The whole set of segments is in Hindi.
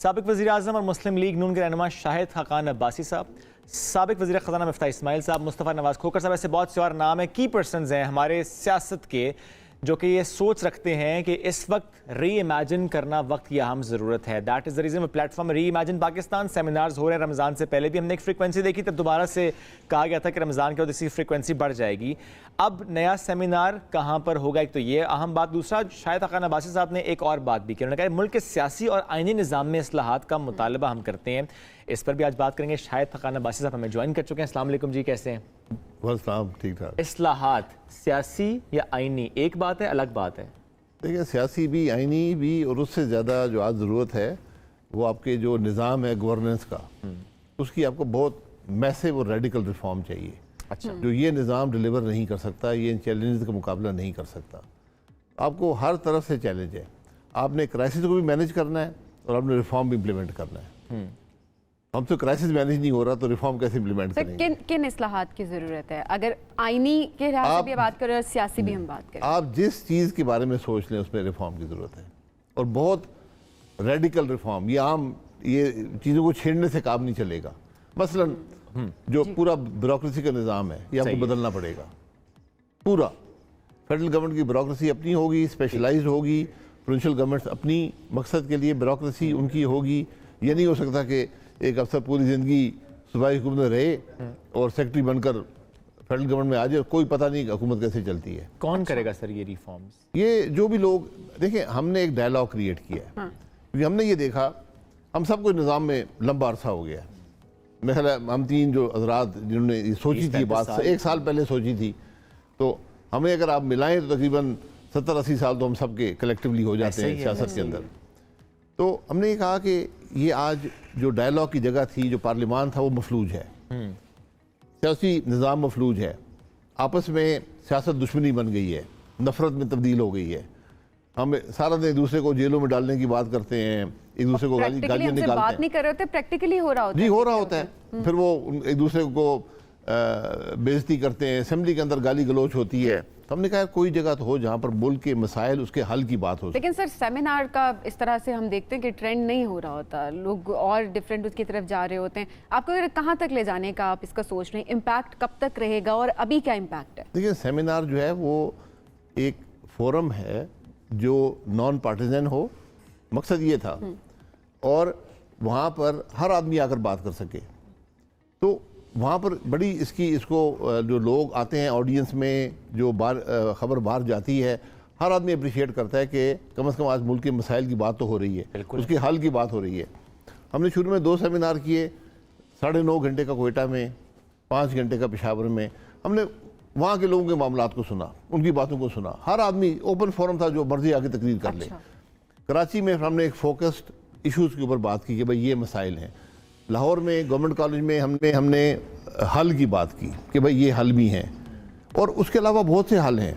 साबिक वज़ीर-ए-आज़म और मुस्लिम लीग नून के रहनुमा शाहिद खाकान अब्बासी साहब, साबिक वज़ीर ख़ज़ाना मिफ्ताह इस्माइल साहब, मुस्तफ़ा नवाज़ खोखर साहब, ऐसे बहुत से और नाम है की पर्सनस हैं हमारे सियासत के जो कि ये सोच रखते हैं कि इस वक्त री इमेजिन करना वक्त की अहम ज़रूरत है। That is the reason platform री इमेजिन पाकिस्तान सेमिनार्स हो रहे हैं। रमज़ान से पहले भी हमने एक फ्रीक्वेंसी देखी, तब दोबारा से कहा गया था कि रमज़ान के बाद इसी फ्रीक्वेंसी बढ़ जाएगी। अब नया सेमिनार कहाँ पर होगा, एक तो ये अहम बात। दूसरा, शाहिद खाकान अब्बासी साहब ने एक और बात भी की, उन्होंने कहा मुल्क के सियासी और आइनी निज़ाम में इस्लाहात का मुतालबा हम करते हैं। इस पर भी आज बात करेंगे। शाहिद खाकान अब्बासी साहब हमें ज्वाइन कर चुके हैं। अस्सलाम वालेकुम जी, कैसे हैं? ठीक ठाक। इस्लाहात सियासी या आइनी एक बात है, अलग बात है? देखिए, सियासी भी आइनी भी, और उससे ज़्यादा जो आज ज़रूरत है वो आपके जो निज़ाम है गवर्नेंस का, उसकी आपको बहुत मैसिव और रेडिकल रिफॉर्म चाहिए। अच्छा। जो ये निज़ाम डिलीवर नहीं कर सकता, ये इन चैलेंजेस का मुकाबला नहीं कर सकता। आपको हर तरफ से चैलेंज है। आपने क्राइसिस को भी मैनेज करना है और आपने रिफॉर्म भी इम्प्लीमेंट करना है। हम तो क्राइसिस मैनेज नहीं हो रहा तो रिफॉर्म कैसे इम्प्लीमेंट करेंगे? किन इस्लाहात की ज़रूरत है? अगर आइनी के लिहाज से भी बात करें और सियासी भी हम बात करें, आप जिस चीज़ के बारे में सोच लें उसमें रिफॉर्म की ज़रूरत है, और बहुत रेडिकल रिफॉर्म। ये आम ये चीज़ों को छेड़ने से काम नहीं चलेगा। मसलन जो पूरा ब्यूरोक्रेसी का निज़ाम है, ये आपको बदलना पड़ेगा। पूरा फेडरल गवर्नमेंट की ब्यूरोक्रेसी अपनी होगी, स्पेशलाइज्ड होगी। प्रोविंशियल गवर्नमेंट्स अपनी मकसद के लिए ब्यूरोक्रेसी उनकी होगी। ये नहीं हो सकता कि एक अफसर पूरी ज़िंदगी सूबाई हुकूमत में रहे और सेक्रेटरी बनकर फेडरल गवर्नमेंट में आ जाए, कोई पता नहीं हुकूमत कैसे चलती है। कौन करेगा सर ये रिफॉर्म्स? ये जो भी लोग देखें, हमने एक डायलॉग क्रिएट किया है, क्योंकि हमने ये देखा हम सबको निज़ाम में लंबा अरसा हो गया। मेरा ख्याल है हम तीन जो हजरात जिन्होंने ये सोची थी बात, 1 साल पहले सोची थी, तो हमें अगर आप मिलाएं तो तकरीबन 70-80 साल तो हम सबके कलेक्टिवली हो जाते हैं सियासत के अंदर। तो हमने ये कहा कि ये आज जो डायलॉग की जगह थी, जो पार्लियामान था, वो मफलूज है। सियासी निज़ाम मफलूज है। आपस में सियासत दुश्मनी बन गई है, नफरत में तब्दील हो गई है। हम सारा दिन एक दूसरे को जेलों में डालने की बात करते हैं, एक दूसरे को गालियाँ निकालते हैं। बात नहीं कर रहे होते, प्रैक्टिकली हो रहा होता है। जी, हो रहा होता है। फिर वो एक दूसरे को बेइज्जती करते हैं, असेंबली के अंदर गाली गलोच होती है। तो हमने कहा कोई जगह तो हो जहाँ पर मुल्क के मसाइल, उसके हल की बात हो। लेकिन सर, सेमिनार का इस तरह से हम देखते हैं कि ट्रेंड नहीं हो रहा होता, लोग और डिफरेंट उसकी तरफ जा रहे होते हैं। आपको अगर कहाँ तक ले जाने का आप इसका सोच रहे हैं, इम्पैक्ट कब तक रहेगा और अभी क्या इम्पैक्ट है? देखिए, सेमिनार जो है वो एक फोरम है जो नॉन पार्टिजन हो, मकसद ये था, और वहाँ पर हर आदमी आकर बात कर सके। तो वहाँ पर बड़ी इसको जो लोग आते हैं ऑडियंस में, जो खबर बाहर जाती है, हर आदमी अप्रिशिएट करता है कि कम से कम आज मुल्क के मसाइल की बात तो हो रही है, उसके हल की बात हो रही है। हमने शुरू में 2 सेमिनार किए, 9.5 घंटे का कोयटा में, 5 घंटे का पेशावर में। हमने वहाँ के लोगों के मामलात को सुना, उनकी बातों को सुना। हर आदमी, ओपन फोरम था, जो मर्जी आके तकरीर कर ले। कराची में हमने एक फोकस्ड इशूज़ के ऊपर बात की कि भाई ये मसाइल हैं। लाहौर में गवर्नमेंट कॉलेज में हमने हल की बात की कि भाई ये हल भी हैं, और उसके अलावा बहुत से हल हैं।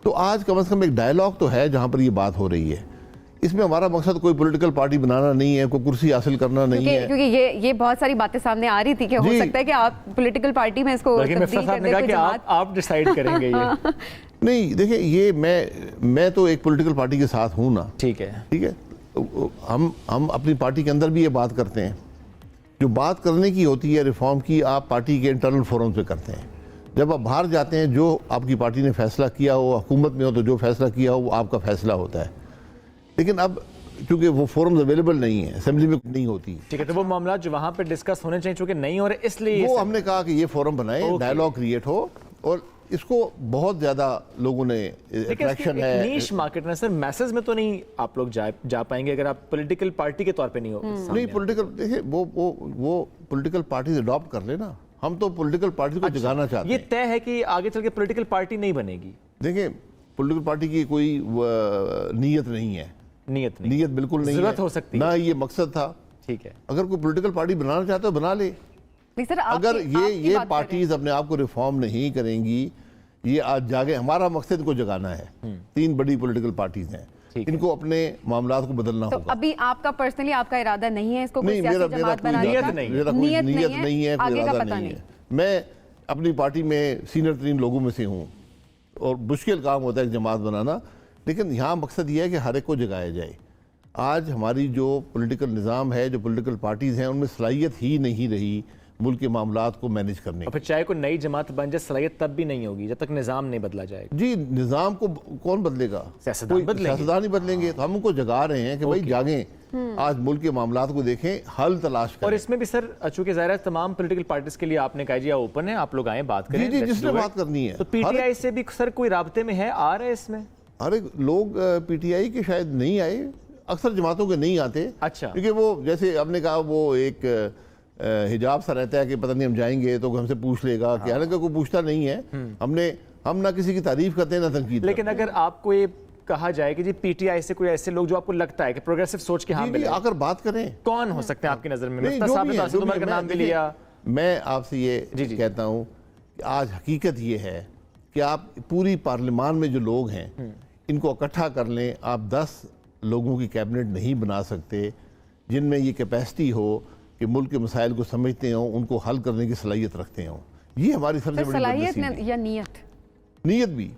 तो आज कम से कम एक डायलॉग तो है जहाँ पर ये बात हो रही है। इसमें हमारा मकसद कोई पॉलिटिकल पार्टी बनाना नहीं है, कोई कुर्सी हासिल करना नहीं है। क्योंकि ये बहुत सारी बातें सामने आ रही थी कि हो सकता है कि आप पॉलिटिकल पार्टी में इसको तब्दील कर दें, कि आप डिसाइड करेंगे ये। नहीं, देखिए, ये मैं तो एक पॉलिटिकल पार्टी के साथ हूँ ना। ठीक है। हम अपनी पार्टी के अंदर भी ये बात करते हैं। जो बात करने की होती है रिफॉर्म की, आप पार्टी के इंटरनल फोरम पे करते हैं। जब आप बाहर जाते हैं, जो आपकी पार्टी ने फैसला किया हो, हुकूमत में हो तो जो फैसला किया हो वो आपका फैसला होता है। लेकिन अब चूंकि वो फोरम्स अवेलेबल नहीं है, असेंबली में नहीं होती। ठीक है, तो वो मामला जो वहाँ पे डिस्कस होने चाहिए चूंकि नहीं हो रहे, इसलिए वो हमने कहा कि ये फोरम बनाए, डायलॉग क्रिएट हो, और इसको बहुत ज़्यादा लोगों ने अट्रैक्शन है। नीश मार्केट में सर, मैसेज में तो नहीं आप लोग जा पाएंगे अगर आप पॉलिटिकल पार्टी के तौर पे नहीं हो। नहीं, पॉलिटिकल, देखिए, वो पॉलिटिकल पार्टी अडॉप्ट कर लेना। हम तो पॉलिटिकल पार्टी को जगाना चाहते हैं। ये तय है कि आगे चल के पॉलिटिकल पार्टी नहीं बनेगी? देखिए, पॉलिटिकल पार्टी की कोई नीयत नहीं है। नीयत बिल्कुल नहीं है, जरूरत हो सकती है ना, ये मकसद था। ठीक है, अगर कोई पॉलिटिकल पार्टी बनाना चाहते हो बना ले। अगर ये पार्टीज अपने आप को रिफॉर्म नहीं करेंगी, ये आज जागे, हमारा मकसद को जगाना है। 3 बड़ी पॉलिटिकल पार्टीज हैं, इनको अपने मामलात को बदलना तो होगा। अभी आपका पर्सनली आपका इरादा नहीं है इसको नहीं, मेरा कोई नीयत नहीं है, कोई इरादा नहीं है। मैं अपनी पार्टी में सीनियर 3 लोगों में से हूँ, और मुश्किल काम होता है जमात बनाना, लेकिन यहाँ मकसद ये है कि हर एक को जगाया जाए। आज हमारी जो पॉलिटिकल निज़ाम है, जो पॉलिटिकल पार्टीज़ हैं, उनमें सलाहियत ही नहीं रही मुल्क के मामलात को मैनेज करने और फिर चाहे कोई नई जमात बन जाए, सलाहियत तब भी नहीं होगी जब तक निज़ाम नहीं बदला जाएगा। जी, निज़ाम को कौन बदलेगा? सियासतदान बदलेंगे। सियासतदान ही बदलेंगे। तो हम उनको जगा रहे हैं कि भाई जागें, आज मुल्क के मामलात को देखें, हल तलाश करें। और इसमें भी सर, चूंकि ज़ाहिर है तमाम पॉलिटिकल पार्टीज के लिए आपने कहा जी ओपन है, आप लोग आए बात करें। जी, जिसने बात करनी है। तो पीटीआई से भी सर कोई राब्ते में है, आ रहा है इसमें? अरे लोग पीटीआई के शायद नहीं आए, अक्सर जमातों के नहीं आते। अच्छा। क्योंकि वो जैसे आपने कहा वो एक हिजाब सा रहता है कि पता नहीं हम जाएंगे तो हमसे पूछ लेगा, क्या हालांकि कोई पूछता नहीं है। हम ना किसी की तारीफ करते हैं ना तनकीद। लेकिन अगर आपको ये कहा जाए कि जी पीटीआई से कोई ऐसे लोग जो आपको लगता है कि प्रोग्रेसिव सोच के हामिल हैं, आकर बात करें, कौन हो सकते हैं आपकी नजर में? नहीं, मिफ्ता जो साहब भी ने है, तो असद उमर का नाम भी लिया। मैं आपसे ये जी। कहता हूँ कि आज हकीकत ये है कि आप पूरी पार्लियामान में जो लोग हैं इनको इकट्ठा कर लें, आप 10 लोगों की कैबिनेट नहीं बना सकते जिनमें ये कैपेसिटी हो कि मुल्क के मसाइल को समझते हों, उनको हल करने की सलाहियत रखते हों। ये हमारी सबसे बड़ी सलाहियत बदनसीबी है। या नीयत? नीयत भी,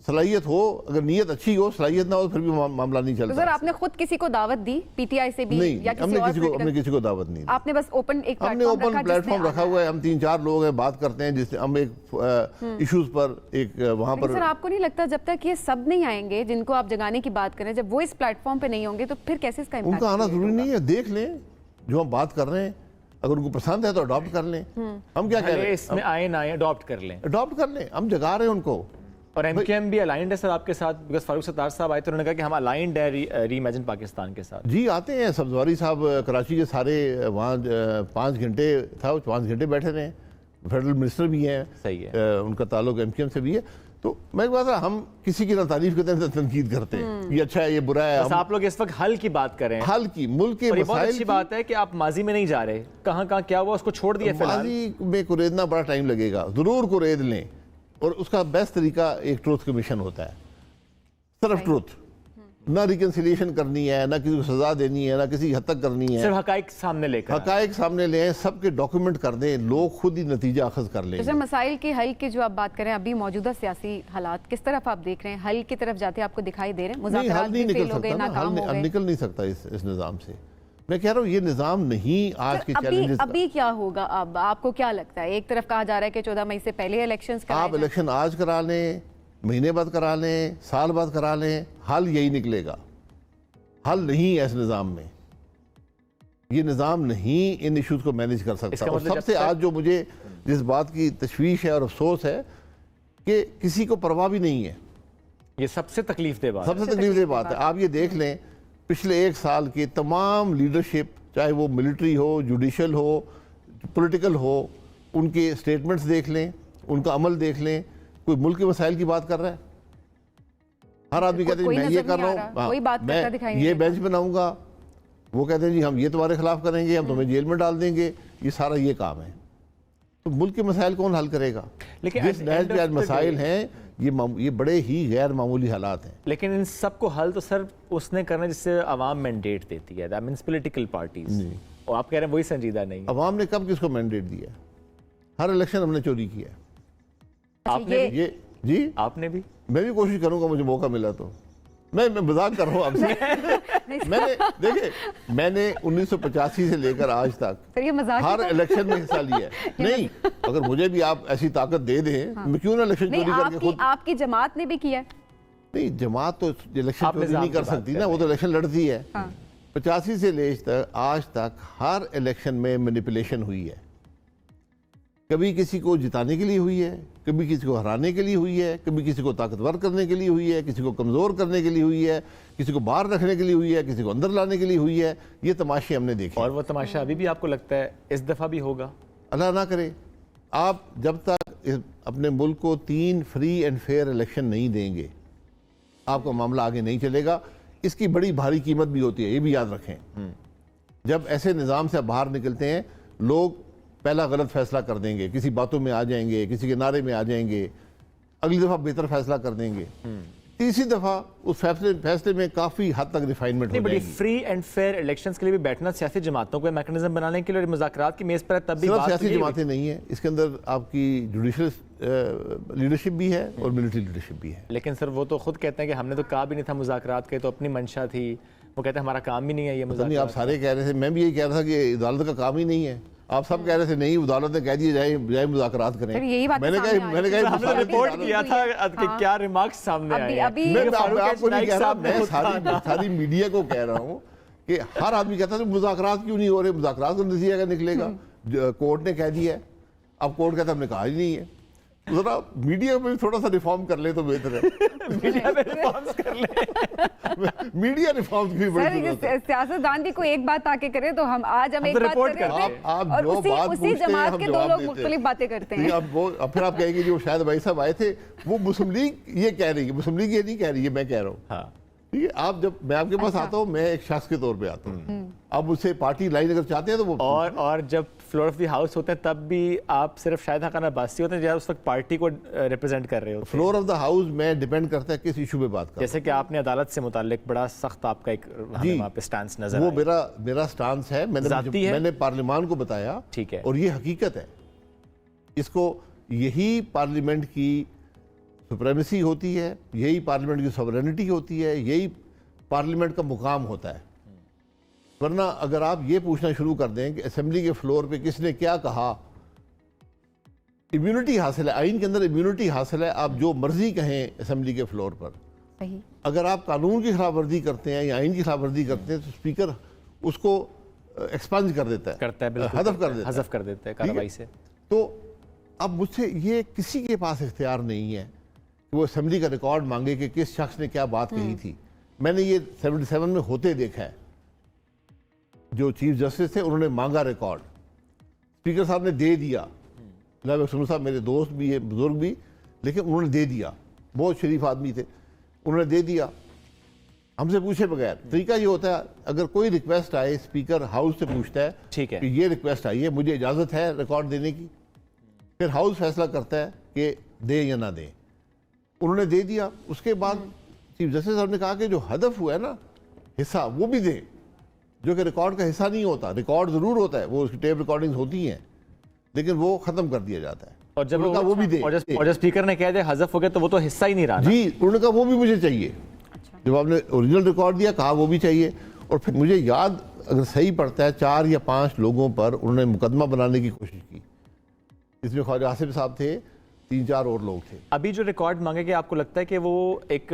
सलाहियत हो, अगर नीयत अच्छी हो, सलाहियत ना हो, फिर भी मामला नहीं तो चलता। सर आपने खुद किसी को दावत दी पीटीआई से भी नहीं, या हमने और किसी को दावत नहीं दी। आपने बस ओपन एक हमने ओपन प्लेटफॉर्म रखा हुआ है, हम 3-4 लोग हैं, बात करते हैं, जिससे हम एक इश्यूज पर एक वहाँ पर। सर आपको नहीं लगता जब तक ये सब नहीं आएंगे जिनको आप जगाने की बात करें, जब वो इस प्लेटफॉर्म पे नहीं होंगे तो फिर कैसे इसका इम्पैक्ट? उनका आना जरूरी नहीं है, देख लें जो हम बात कर रहे हैं, अगर उनको पसंद है तो अडॉप्ट कर लें। हम क्या कह रहे हैं, इसमें आए ना आए अडॉप्ट कर लें, अडॉप्ट कर लें, हम जगा रहे हैं उनको। और एमकेएम भी अलाइंड है सर आपके साथ, बिकॉज फारूक सत्तार साहब आए तो उन्होंने कहा कि हम अलाइंड है रीइमेजिन पाकिस्तान के साथ। जी आते हैं, सब्जवारी साहब कराची के सारे वहाँ 5 घंटे था, वो 5 घंटे बैठे रहे। फेडरल मिनिस्टर भी हैं, सही है, उनका ताल्लुक एमकेएम से भी है। तो मैं बात हम किसी की ना तारीफ करते हैं ना तनकीद करते हैं, ये अच्छा है ये बुरा है। बस आप लोग इस वक्त हल की बात करें, हल की, मुल्क के और ये बहुत मसाइल अच्छी की। बात है कि आप माजी में नहीं जा रहे, कहाँ कहाँ क्या हुआ उसको छोड़ दिया फिलहाल। माजी में कुरेदना बड़ा टाइम लगेगा, जरूर कुरेद लें, और उसका बेस्ट तरीका एक ट्रूथ कमीशन होता है, सिर्फ ट्रूथ, ना रिकन्सिलिएशन करनी है, ना किसी को सजा देनी है, ना किसी हद तक करनी है, सिर्फ हकाइक सामने लेकर आना। हकायक सामने ले आए, सबके डॉक्यूमेंट कर दें, लोग खुद ही नतीजा अखज़ कर तो लेंगे। सर मसाइल के हल की जो आप बात करें, अभी मौजूदा सियासी हालात किस तरफ आप देख रहे हैं? हल की तरफ जाते आपको दिखाई दे रहे हैं? नहीं, मुज़ाकरात हल नहीं भी निकल फेल हो गए, सकता ना, नाकाम हो हल गए। निकल नहीं सकता इस निज़ाम से। मैं कह रहा हूँ ये निज़ाम नहीं आज के अभी चैलेंजेस। अभी क्या होगा? अब आपको क्या लगता है? एक तरफ कहा जा रहा है कि 14 मई से पहले इलेक्शंस कराए आप जाएं। इलेक्शन आज करा लें, महीने बाद करा लें, साल बाद करा लें, हल यही निकलेगा। हल नहीं है इस निज़ाम में, ये निज़ाम नहीं इन इश्यूज को मैनेज कर सकता। इसका और मतलब सबसे जब तक- आज जो मुझे जिस बात की तशवीश है और अफसोस है कि किसी को परवाह भी नहीं है। ये सबसे तकलीफ दे बात है। सबसे तकलीफ बात है, आप ये देख लें पिछले 1 साल की तमाम लीडरशिप, चाहे वो मिलिट्री हो, जुडिशल हो, पॉलिटिकल हो, उनके स्टेटमेंट्स देख लें, उनका अमल देख लें। कोई मुल्क के मसाइल की बात कर रहा है? हर आदमी कहते हैं कोई मैं ये नजर कर नहीं रहा आ हूँ, रहा, कोई बात करता दिखाई नहीं ये देता। बेंच बनाऊंगा, वो कहते हैं जी हम ये तुम्हारे खिलाफ करेंगे, हम तुम्हें जेल में डाल देंगे, ये सारा ये काम है। तो मुल्क के मसाइल कौन हल करेगा? लेकिन जिस at the नहज end पे आज of the मसाइल day- हैं, ये बड़े ही गैर मामूली हालात हैं। लेकिन इन सबको हल तो सर उसने करना जिससे आवाम मैंडेट देती है, दैट मींस पॉलिटिकल पार्टीज। और आप कह रहे हैं वही संजीदा नहीं। अवाम ने कब किसको मैंडेट दिया? हर इलेक्शन हमने चोरी किया। आपने ये- भी? ये जी, आपने भी? मैं भी कोशिश करूंगा, मुझे मौका मिला तो। मैं मजाक कर रहा हूँ आपसे। मैंने 1985 से लेकर आज तक फिर ये मजाक हर इलेक्शन में हिस्सा लिया है। नहीं, अगर मुझे भी आप ऐसी ताकत दे दें, मैं क्यों ना इलेक्शन नहीं, चोरी करके खुद। आपकी जमात ने भी किया है। नहीं, जमात तो इलेक्शन आप चोरी निज़ाम नहीं की कर बात सकती कर ना, वो रहे तो इलेक्शन लड़ती है। हाँ। 85 से लेकर आज तक हर इलेक्शन में मैनिपुलेशन हुई है। कभी किसी को जिताने के लिए हुई है, कभी किसी को हराने के लिए हुई है, कभी किसी को ताकतवर करने के लिए हुई है, किसी को कमज़ोर करने के लिए हुई है, किसी को बाहर रखने के लिए हुई है, किसी को अंदर लाने के लिए हुई है। ये तमाशे हमने देखे। और वो तमाशा अभी भी आपको लगता है इस दफ़ा भी होगा? अल्लाह ना करे, आप जब तक अपने मुल्क को 3 फ्री एंड फेयर इलेक्शन नहीं देंगे, आपका मामला आगे नहीं चलेगा। इसकी बड़ी भारी कीमत भी होती है, ये भी याद रखें। जब ऐसे निज़ाम से बाहर निकलते हैं, लोग पहला गलत फैसला कर देंगे, किसी बातों में आ जाएंगे, किसी के नारे में आ जाएंगे, अगली दफ़ा बेहतर फैसला कर देंगे, तीसरी दफ़ा उस फैसले में काफ़ी हद तक रिफाइनमेंट हो बड़ी जाएगी। फ्री एंड फेयर इलेक्शंस के लिए भी बैठना सियासी जमातों को मैकेनिज्म बनाने के लिए मुज़ाकरात की मेज़ पर है, तब भी सिर्फ बात सियासी तो ये जमातें नहीं है, इसके अंदर आपकी जुडिशल लीडरशिप भी है और मिलिट्री लीडरशिप भी है। लेकिन सर वो तो खुद कहते हैं कि हमने तो कहा भी नहीं था मुज़ाकरात के, तो अपनी मंशा थी, वो कहते हैं हमारा काम ही नहीं है ये नहीं, आप मुज़ाकरात। सारे कह रहे थे, मैं भी यही कह रहा था कि अदालत का काम ही नहीं है। आप सब कह रहे थे नहीं, अदालत ने कह दिया जाए मुज़ाकरात करें। फिर यही बात मैंने सामने आ कहा रही है। हमने सारी रिपोर्ट अदालत- किया था कि क्या रिमार्क्स सामने आए हैं। अभी- मैं फारूक आपको नहीं नाइक कह रहा, साहब ने मैं खुद सारी मीडिया को कह रहा हूँ कि हर आदमी कहता है मुज़ाकरात क्यों नहीं हो रहे, मुज़ाकरात का नतीजा क्या निकलेगा। कोर्ट ने कह दिया है, अब कोर्ट कहता हमने कहा ही नहीं है। जरा मीडिया में थोड़ा सा रिफॉर्म कर ले तो बेहतर है। मीडिया में रिफॉर्म्स कर ले। मीडिया रिफॉर्म की बड़ी जरूरत है। सियासतदान की कोई एक बात आके करे तो हम आज हम एक तो बात रिपोर्ट कर रहे करते थे हैं। आप और जो उसी बात उसी पूछते हैं, जमात हम के दो जवाब लोग देते हैं। मुख्तलिफ बातें करते नहीं, हैं। अब फिर आप कहेंगे जो शायद भाई साहब आए थे वो मुस्लिम लीग ये कह रही है, मुस्लिम लीग ये नहीं कह रही है, मैं कह रहा हूँ। हाँ, ठीक है, आप जब मैं आपके पास अच्छा। आता हूँ, मैं एक शख्स के तौर पे आता हूँ। आप मुझसे पार्टी लाइन अगर चाहते हैं तो वो और जब फ्लोर ऑफ द हाउस होते हैं तब भी आप सिर्फ शाहिद हकान अब्बासी होते हैं जब उस वक्त पार्टी को रिप्रेजेंट कर रहे होते हैं। फ्लोर ऑफ द हाउस में डिपेंड करता है किस इशू पे बात कर। जैसे कि आपने अदालत से मुताल्लिक बड़ा सख्त आपका एक हमें वहाँ पे स्टैंस नजर वो आया। मेरा स्टांस है, ज़ाती है? मैंने पार्लियामान को बताया। ठीक है। और ये हकीकत है, इसको यही पार्लियामेंट की सुप्रीमेसी होती है, यही पार्लियामेंट की सॉवरेनिटी होती है, यही पार्लियामेंट का मुकाम होता है। वरना अगर आप ये पूछना शुरू कर दें कि असेंबली के फ्लोर पे किसने क्या कहा, इम्यूनिटी हासिल है, आइन के अंदर इम्यूनिटी हासिल है, आप जो मर्जी कहें असेंबली के फ्लोर पर। सही। अगर आप कानून की खिलाफ वर्जी करते हैं या आइन की खिलाफ वर्जी करते हैं तो स्पीकर उसको एक्सपंज कर देता है, करता है, बिल्कुल हदफ कर देता है। हज़फ कर देते हैं कार्रवाई से। तो अब मुझसे ये किसी के पास इख्तियार नहीं है कि वो असेंबली का रिकॉर्ड मांगे कि किस शख्स ने क्या बात कही थी। मैंने ये 77 में होते देखा है, जो चीफ जस्टिस थे उन्होंने मांगा रिकॉर्ड, स्पीकर साहब ने दे दिया। जनाब सुनो साहब मेरे दोस्त भी है, बुजुर्ग भी, लेकिन उन्होंने दे दिया, बहुत शरीफ आदमी थे, उन्होंने दे दिया हमसे पूछे बगैर। तरीका ये होता है, अगर कोई रिक्वेस्ट आए स्पीकर हाउस से पूछता है ठीक है। कि ये रिक्वेस्ट आई है, मुझे इजाज़त है रिकॉर्ड देने की, फिर हाउस फैसला करता है कि दे या ना दे। उन्होंने दे दिया, उसके बाद चीफ जस्टिस साहब ने कहा कि जो हदफ हुआ है ना हिस्सा, वो भी दे, जो कि रिकॉर्ड का हिस्सा नहीं होता। रिकॉर्ड ज़रूर होता है, वो उसकी टेप रिकॉर्डिंग्स होती हैं, लेकिन वो ख़त्म कर दिया जाता है। और जब उन्होंने कहा वो भी दे। और जब स्पीकर ने कह दिया हज़फ हो गया तो वो तो हिस्सा ही नहीं रहा ना। जी, उन्होंने कहा वो भी मुझे चाहिए। जब आपने ओरिजिनल रिकॉर्ड दिया, कहा वो भी चाहिए। और फिर मुझे याद अगर सही पड़ता है 4 या 5 लोगों पर उन्होंने मुकदमा बनाने की कोशिश की। इसमें ख्वाजा आसिफ साहब थे, 3-4 और लोग थे। अभी जो रिकॉर्ड मांगेंगे, आपको लगता है कि वो एक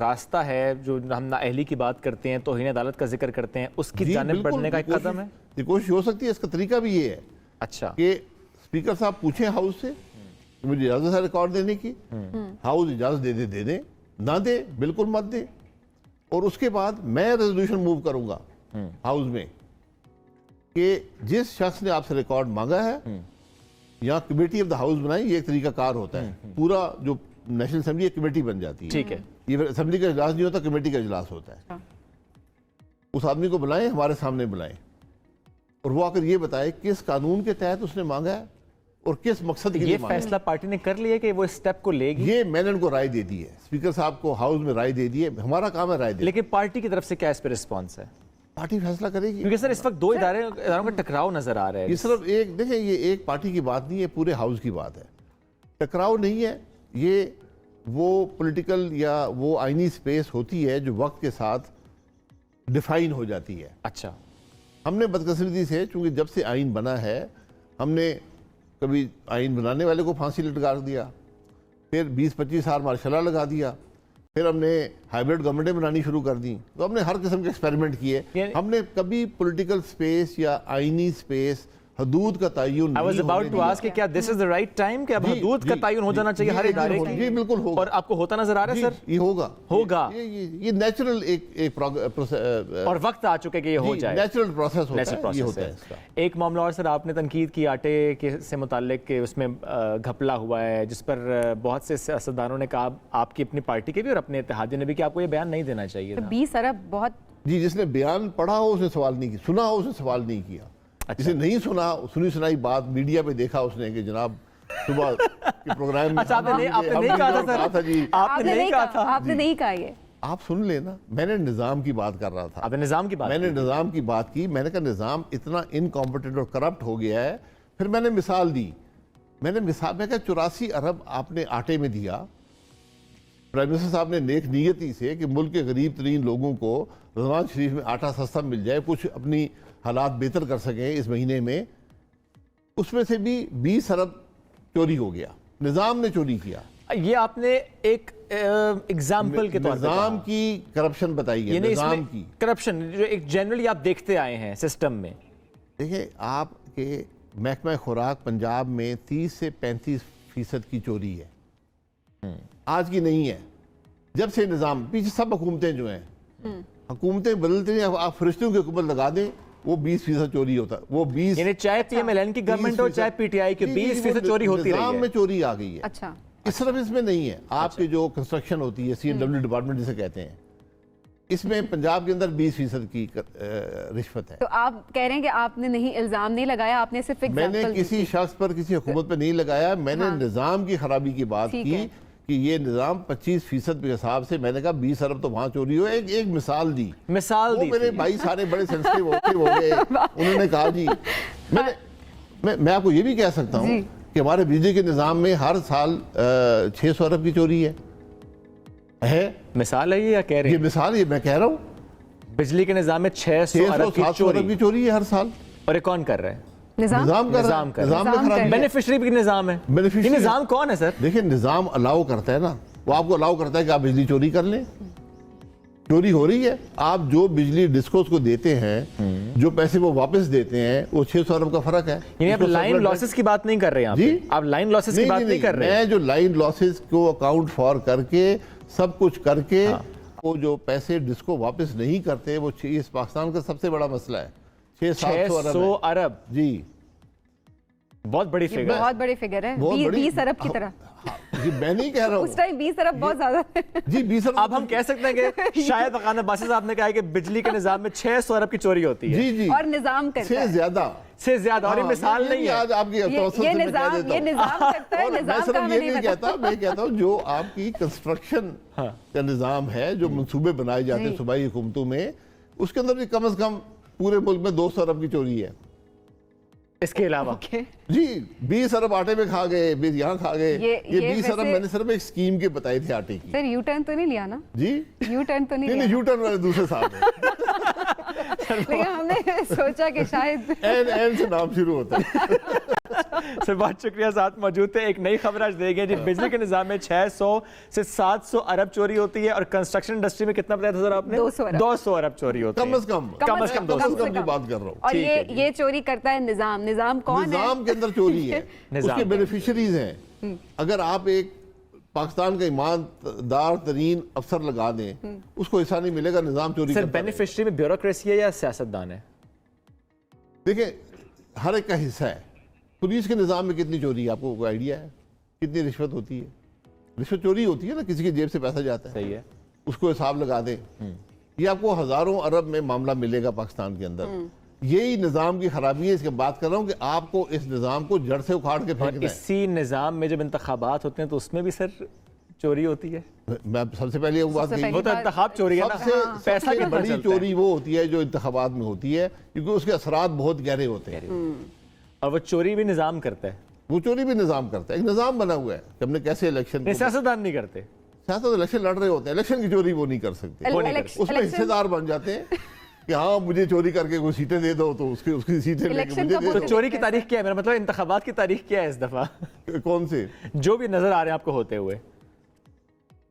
रास्ता है जो हम नाअहली की बात करते हैं, तौहीन अदालत का जिक्र करते हैं, उसकी जी, जानिब बिल्कुल, बढ़ने का एक ये कदम है? ये कोशिश हो सकती है। इसका तरीका भी ये है अच्छा, कि स्पीकर साहब पूछें हाउस से कि मुझे इजाज़त है रिकॉर्ड देने की, हाउस इजाज़त दे दे, ना दे बिल्कुल मत दे। और उसके बाद मैं रेजोल्यूशन मूव करूंगा हाउस में कि जिस शख्स ने आपसे रिकॉर्ड मांगा है, यहाँ कमेटी ऑफ द हाउस बनाई, ये एक तरीका कार होता है। पूरा जो नेशनल असेंबली एक कमेटी बन जाती है। ठीक है। ये फिर असेंबली का इजलास नहीं होता, कमेटी का इजलास होता है। हाँ। उस आदमी को बुलाएं, हमारे सामने बुलाएं, और वो आकर ये बताए किस कानून के तहत उसने मांगा है और किस मकसद के ये लिए मांगा है। फैसला पार्टी ने कर लिया कि वो इस स्टेप को लेगी, ये मैंने उनको राय दे दी है, स्पीकर साहब को हाउस में राय दे दी है। हमारा काम है राय दे, लेकिन पार्टी की तरफ से क्या इस पर रिस्पॉन्स है? पार्टी फैसला करेगी। क्योंकि सर इस वक्त दो इदारों का टकराव नजर आ रहा है। ये सिर्फ एक देखें, ये एक पार्टी की बात नहीं है, पूरे हाउस की बात है। टकराव नहीं है, ये वो पॉलिटिकल या वो आईनी स्पेस होती है जो वक्त के साथ डिफाइन हो जाती है। अच्छा, हमने बदकिस्मती से, चूंकि जब से आइन बना है, हमने कभी आइन बनाने वाले को फांसी लटका दिया, फिर 20-25 साल मार्शल लगा दिया, फिर हमने हाइब्रिड गवर्नमेंटें बनानी शुरू कर दी। तो हमने हर किस्म के एक्सपेरिमेंट किए। हमने कभी पॉलिटिकल स्पेस या आइनी स्पेस हदूद का तयन I was about to ask कि क्या this is the right time कि अब जी, हदूद का जी, तयन हो जी, जाना चाहिए ये हर एक दिन इदारे होगा, की? ये बिल्कुल होगा। और आपको होता नजर आ रहा है जी, सर? ये होगा, होगा। ये नेचुरल एक और वक्त आ चुके कि ये हो जाए। नेचुरल प्रोसेस होता नेचुरल है, ये प्रोसेस होता है है। इसका। एक मामला और सर, आपने तनकीद की आटे के से मुताल्लिक कि उसमें घपला हुआ है, जिस पर बहुत से सियासतदानों ने कहा, आपकी अपनी पार्टी के भी और अपने इत्तेहादियों ने भी, कि आपको ये बयान नहीं देना चाहिए तो था। 20 अरब बहुत जी, जिसने बयान पढ़ा हो उसने सवाल नहीं किया, सुना हो उसने सवाल नहीं किया। अच्छा। जिसे नहीं सुना, सुनी सुनाई बात मीडिया पे देखा उसने कि जनाब सुबह के प्रोग्राम में अच्छा, आपने नहीं कहा था सर? जी, आपने नहीं कहा था? आपने नहीं कहा ये। आप सुन लेना, मैंने निज़ाम की बात कर रहा था। आपने निजाम की बात मैंने की। निज़ाम की बात की, मैंने कहा निज़ाम इतना इनकॉम्पिटेंट और करप्ट हो गया है। फिर मैंने मिसाल दी, मैं कहा 84 अरब आपने आटे में दिया, प्राइम मिनिस्टर साहब ने नेक नीयती से कि मुल्क के गरीब तरीन लोगों को रमज़ान शरीफ में आटा सस्ता मिल जाए, कुछ अपनी हालात बेहतर कर सकें इस महीने में, उसमें से भी 20 अरब चोरी हो गया, निज़ाम ने चोरी किया। ये आपने एक एग्जाम्पल के तौर पे निज़ाम की करप्शन बताई है, निज़ाम की करप्शन जो एक जनरली आप देखते आए हैं सिस्टम में। देखिए, आपके महकमा खुराक पंजाब में 30 से 35% की चोरी है, आज की नहीं है। जब से निज़ाम, पीछे सब हुकूमतें जो हैं, हुकूमतें बदलती हैं, आप फरिश्तों की हुकूमत लगा दें, वो 20% चोरी होता है। वो 20 यानी चाहे पीएमएलएन की गवर्नमेंट हो चाहे पीटीआई की, 20% चोरी होती रही निज़ाम है। में चोरी आ गई है। अच्छा, इस सिर्फ इसमें नहीं है, आपके जो कंस्ट्रक्शन होती है, CNW डिपार्टमेंट जिसे कहते हैं, इसमें पंजाब के अंदर 20% की रिश्वत है। तो आप कह रहे हैं कि आपने नहीं, इल्जाम नहीं लगाया, आपने सिर्फ मैंने एग्जांपल किसी शख्स पर, किसी हुकूमत पर नहीं लगाया, मैंने हाँ। निज़ाम की खराबी की बात ठीक की है। कि ये निज़ाम 25% के हिसाब से, मैंने कहा 20 अरब तो वहाँ चोरी हो। एक मिसाल दी, मिसाल वो दी मेरे थी। भाई सारे बड़े सेंसिटिव हो गए। उन्होंने कहा जी, मैं आपको ये भी कह सकता हूँ कि हमारे बिजली के निज़ाम में हर साल 600 अरब की चोरी है। मिसाल है ये या कह रहे ये हैं? मिसाल, ये मैं कह रहा हूँ, बिजली के निजाम में 600 अरब की 700 अरब की चोरी, चोरी है हर साल। और ये कौन कर रहा है? निजाम निज़ाम कर रहा निज़ाम है, कर निज़ाम में निज़ाम खराबी है। बेनिफिशियरी भी निजाम है। Beneficiary- ये निजाम कौन है सर? देखिए, निज़ाम अलाउ करता है ना, वो आपको अलाउ करता है कि आप बिजली चोरी कर लें। चोरी हो रही है, आप जो बिजली डिस्कोस को देते हैं, जो पैसे वो वापस देते हैं, वो 600 अरब का फर्क है। यानी आप इसको लाइन separate- लॉसेस की बात नहीं कर रहे हैं जी? आप? आप लाइन लॉसेस की बात नहीं कर रहे हैं? मैं जो लाइन लॉसेस को अकाउंट फॉर करके, सब कुछ करके, वो जो पैसे डिस्को वापस नहीं करते, वो इस पाकिस्तान का सबसे बड़ा मसला है। 600-700 अरब 600 है। अरब जी, ये बहुत बड़ी फिगर है। बहुत बड़ी फिगर है, बहुत बड़ी- 20 अरब की तरह। जी, मैं नहीं कह रहा उस हूँ टाइम 20 अरब बहुत ज्यादा है। जी, 20 अरब। अब हम कह सकते हैं कि शायद खान अब्बासी साहब ने कहा है कि बिजली के निजाम में 600 अरब की चोरी होती है जी जी, और निजाम करता से है। ज्यादा। से ज्यादा। और ये हाँ, मिसाल ये नहीं है। आज आपकी तवज्जो ये से मैं कह निजाम, देता ये हूँ। निजाम करता है, और मैं निजाम का सिर्फ हमें ये नहीं नहीं पता। कहता, मैं कहता हूँ जो आपकी कंस्ट्रक्शन का निज़ाम है, जो मंसूबे बनाए जाते हैं सूबाई हुकूमतों में, उसके अंदर भी कम से कम पूरे मुल्क में 200 अरब की चोरी है। इसके अलावा Okay. जी, 20 अरब आटे में खा गए, 20 यहाँ खा गए। ये 20 अरब वैसे- मैंने सिर्फ एक स्कीम के बताए थे आटे की। सर यू टर्न तो नहीं लिया ना? जी, यू टर्न तो नहीं नहीं लिया? यू टर्न वाले दूसरे साहब है। लेकिन हमने सोचा कि शायद एन से नाम शुरू होता है। सर बहुत शुक्रिया, साथ मौजूद थे। एक नई खबर आज दे गए जी, बिजली के निजाम में 600 से 700 अरब चोरी होती है और कंस्ट्रक्शन इंडस्ट्री में कितना बताया था सर आपने? 200 अरब। 200 अरब चोरी होती कम है। से कम, कम से कम कम 200 से कम की बात कर रहा हूँ। और ठीक है ये चोरी करता है निजाम। निजाम कौन है? निजाम के अंदर चोरी है, निजाम उसके के। बेनिफिशरीज हैं। अगर आप एक पाकिस्तान का ईमानदार तरीन अफसर लगा दें, उसको हिस्सा नहीं मिलेगा, निजाम चोरी सर करता रहेगा। बेनिफिशियरी में ब्यूरोक्रेसी है या सियासतदान है? देखिए, हर एक का हिस्सा है। पुलिस के निज़ाम में कितनी चोरी है, आपको कोई आइडिया है? कितनी रिश्वत होती है? रिश्वत चोरी होती है ना, किसी की जेब से पैसा जाता है, सही है। उसको हिसाब लगा दें। ये आपको हज़ारों अरब में मामला मिलेगा पाकिस्तान के अंदर। यही निज़ाम की खराबी है, इसकी बात कर रहा हूँ कि आपको इस निज़ाम को जड़ से उखाड़ के और फेंकना है। इसी निजाम में जब इंतखाबात होते हैं तो उसमें भी सर चोरी होती है। मैं सबसे पहले वो बात सबसे कही, वो तो इंतखाब चोरी है ना, सबसे पैसा सबसे कितना बड़ी चलता है। चोरी वो होती है जो इंतखाबात में होती है, क्योंकि उसके असरात बहुत गहरे होते हैं। और वो चोरी भी निजाम करता है, वो चोरी भी निज़ाम करता है, एक निज़ाम बना हुआ है कि हमने कैसे इलेक्शन नहीं सियासतदान नहीं करते। सियासत इलेक्शन लड़ रहे होते हैं, इलेक्शन की चोरी वो नहीं कर सकते। वो नहीं कर इलेक्शन- उसमें हिस्सेदार बन जाते हैं कि हाँ मुझे चोरी करके कोई सीटें दे दो, तो उसकी सीटें लेके इलेक्शन मुझे कब दे होते तो दो। चोरी की तारीख क्या है? मेरा मतलब इंतखाबात की तारीख क्या है इस दफा? कौन से? जो भी नजर आ रहे हैं आपको होते हुए।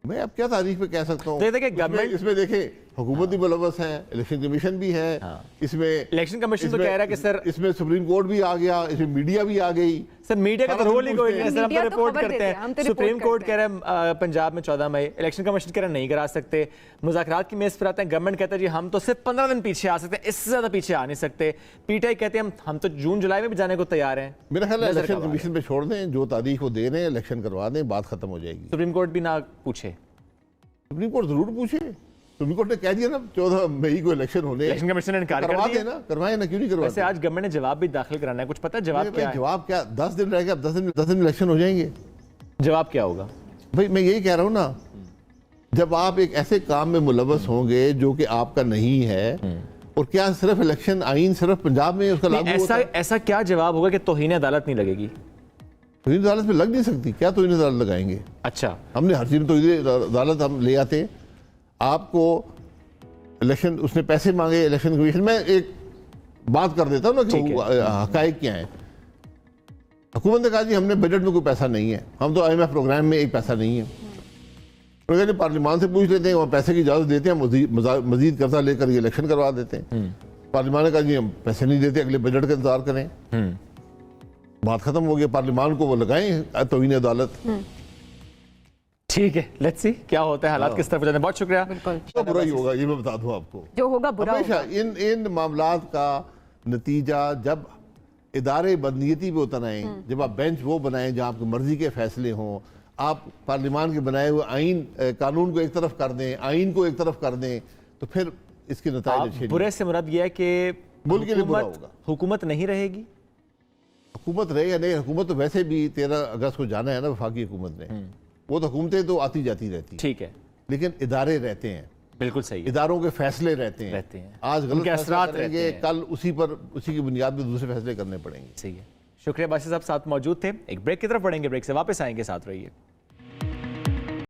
मैं अब क्या तारीख पे कह सकता हूँ? तो देखिए, गवर्नमेंट- इसमें देखें, हुकूमत भी मुलव्वस है, इलेक्शन कमीशन भी है, इसमें इलेक्शन कमीशन तो कह रहा है कि सर इसमें सुप्रीम कोर्ट भी आ गया, इसमें मीडिया भी आ गई। सर मीडिया का तो सारा रोल ही कोई नहीं है सर, हम तो मीडिया तो रिपोर्ट खबर करते देते हैं, हम हैं। तो सुप्रीम रिपोर्ट कोर्ट करते कह रहा है पंजाब में 14 मई, इलेक्शन कमीशन कह रहा है नहीं करा सकते, मुज़ाकरात की मेज पर आते हैं, गवर्नमेंट कहता है जी हम तो सिर्फ 15 दिन पीछे आ सकते हैं, इससे ज्यादा पीछे आ नहीं सकते। पीटीआई कहते हैं हम तो जून जुलाई में भी जाने को तैयार हैं। मेरा ख्याल है नजर इलेक्शन कब आ रहा है? कमीशन पे छोड़ दें, जो तारीख वो दे रहे हैं इलेक्शन करवा दें, बात खत्म हो जाएगी। सुप्रीम कोर्ट भी ना पूछे, सुप्रीम कोर्ट जरूर पूछे। सुप्रीम कोर्ट ने कह दिया ना 14 मई को इलेक्शन होने, इलेक्शन कमीशन ने इनकार कर करवा दिया। देना, करवाए ना, क्यों नहीं वैसे करवाते? आज गवर्नमेंट ने जवाब भी दाखिल कराना है, कुछ पता है जवाब क्या है? जवाब क्या? 10 दिन रह गया, 10 दिन इलेक्शन हो जाएंगे। जवाब क्या होगा? भाई मैं यही कह रहा हूँ ना, जब आप एक ऐसे काम में मुलव्वस होंगे जो कि आपका नहीं है, और क्या सिर्फ इलेक्शन आइन सिर्फ पंजाब में उसका लागू होता है? ऐसा क्या जवाब होगा कि तौहीन अदालत नहीं लगेगी? तोहीन अदालत पे लग नहीं सकती, क्या तोहीन अदालत लगाएंगे? अच्छा, हमने हर चीज़ में तोहीन अदालत हम ले आते हैं। आपको इलेक्शन, उसने पैसे मांगे इलेक्शन कमीशन में, एक बात कर देता हूँ ना कि हकायक क्या है। हुकूमत ने कहा जी हमने बजट में कोई पैसा नहीं है, हम तो IMF प्रोग्राम में एक पैसा नहीं है। उन्होंने कहा पार्लियामान से पूछ लेते हैं, वहाँ पैसे की इजाज़त देते हैं, मजीद कर्जा लेकर ये इलेक्शन करवा देते हैं। पार्लियामान ने कहा जी हम पैसे नहीं देते, अगले बजट का इंतजार करें। बात खत्म हो गई, पार्लियामान को वो लगाएं तौहीन अदालत। ठीक है, लेट्स सी क्या होता है, हालात किस तरफ जाते हैं। बहुत शुक्रिया। बिल्कुल, तो बुरा ही होगा, ये मैं बता दूं आपको। जो होगा बुरा हमेशा होगा। इन मामलात का नतीजा जब इदारे बदनीयती पे उतर आए, जब आप बेंच वो बनाएं जहाँ आपकी मर्जी के फैसले हों, आप पार्लियामान के बनाए हुए आइन कानून को एक तरफ कर दें, आइन को एक तरफ कर दें, तो फिर इसके नतीजे अच्छे बुरे से मुराद ये है कि मुल्क के लिए बुरा होगा। हुकूमत नहीं रहेगी, हुकूमत रहे या नहीं, हुकूमत तो वैसे भी 13 अगस्त को जाना है ना वफाकी हुकूमत ने। वो तो हुकूमतें तो आती जाती रहती, ठीक है, लेकिन इदारे रहते हैं, बिल्कुल सही है, इदारों के फैसले रहते हैं। आज गलत उनके फैसला असरात करेंगे, रहते हैं। कल उसी की बुनियाद पर दूसरे फैसले करने पड़ेंगे। सही है। शुक्रिया बासित साहब, साथ मौजूद थे। एक ब्रेक की तरफ बढ़ेंगे, ब्रेक से वापस आएंगे, साथ रहिए।